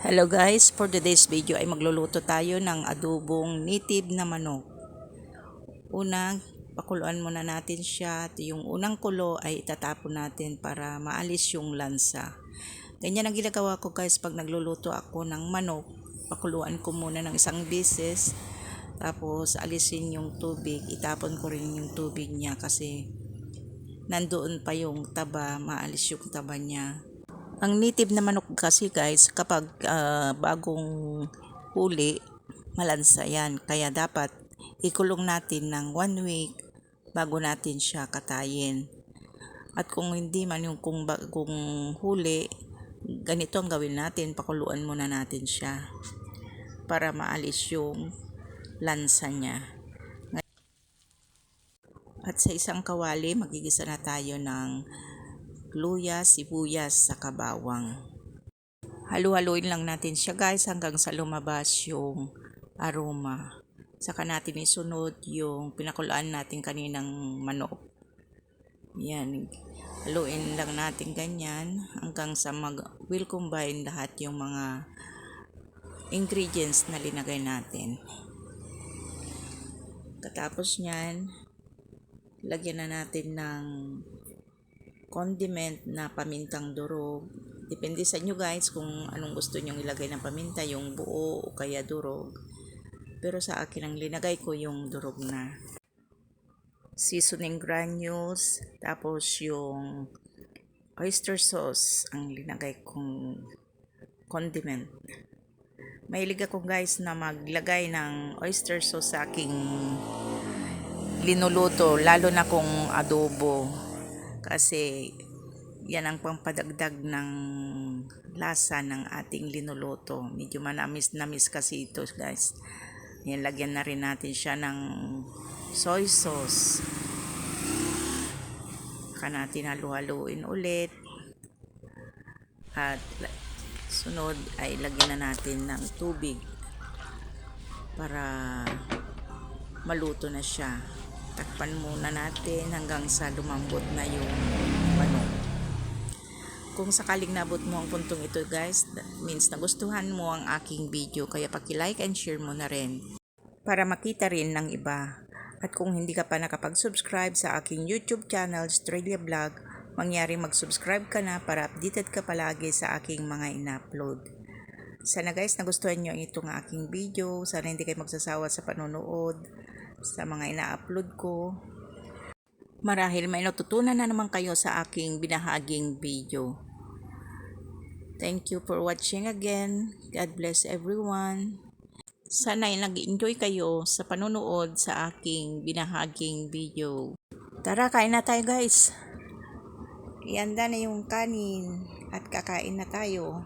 Hello guys, for today's video ay magluluto tayo ng adobong native na manok. Unang, pakuluan muna natin siya at yung unang kulo ay itatapon natin para maalis yung lansa. Ganyan ang ginagawa ko guys pag nagluluto ako ng manok. Pakuluan ko muna ng isang beses, tapos alisin yung tubig, itapon ko rin yung tubig niya kasi nandoon pa yung taba, maalis yung taba niya. Ang native na manok kasi guys, kapag bagong huli, malansa yan. Kaya dapat ikulong natin ng 1 week bago natin siya katayin. At kung hindi man yung kung bagong huli, ganito ang gawin natin, pakuluan muna natin siya para maalis yung lansa niya. At sa isang kawali, magigisa na tayo ng luya, sibuyas, sa bawang. Halu-haluin lang natin siya guys hanggang sa lumabas yung aroma. Saka natin isunod yung pinakulaan natin kaninang manok. Yan. Haluin lang natin ganyan hanggang sa will combine lahat yung mga ingredients na linagay natin. Katapos nyan, lagyan na natin ng condiment na pamintang durog. Depende sa inyo guys kung anong gusto nyong ilagay ng paminta, yung buo o kaya durog. Pero sa akin ang linagay ko yung durog na. Seasoning granules, tapos yung oyster sauce ang linagay kong condiment. Mahilig ako guys na maglagay ng oyster sauce sa aking linuluto, lalo na kung adobo. Kasi yan ang pampadagdag ng lasa ng ating linuluto. Medyo manamis-namis kasi ito guys. Yan, lagyan na rin natin siya ng soy sauce. Saka natin halu-haluin ulit. At sunod ay lagyan na natin ng tubig para maluto na siya. Takpan muna natin hanggang sa lumambot na yung manok. Kung sakaling nabot mo ang puntong ito guys, that means nagustuhan mo ang aking video, kaya paki-like and share mo na rin para makita rin ng iba. At kung hindi ka pa nakapag-subscribe sa aking YouTube channel, Australia Vlog, mangyari mag-subscribe ka na para updated ka palagi sa aking mga ina-upload. Sana guys nagustuhan nyo itong aking video. Sana hindi kayo magsasawa sa panonood sa mga ina-upload ko. Marahil may natutunan na naman kayo sa aking binahaging video. Thank you for watching again. God bless everyone. Sana ay nag-enjoy kayo sa panonood sa aking binahaging video. Tara, kain na tayo guys. Ihanda na yung kanin at kakain na tayo.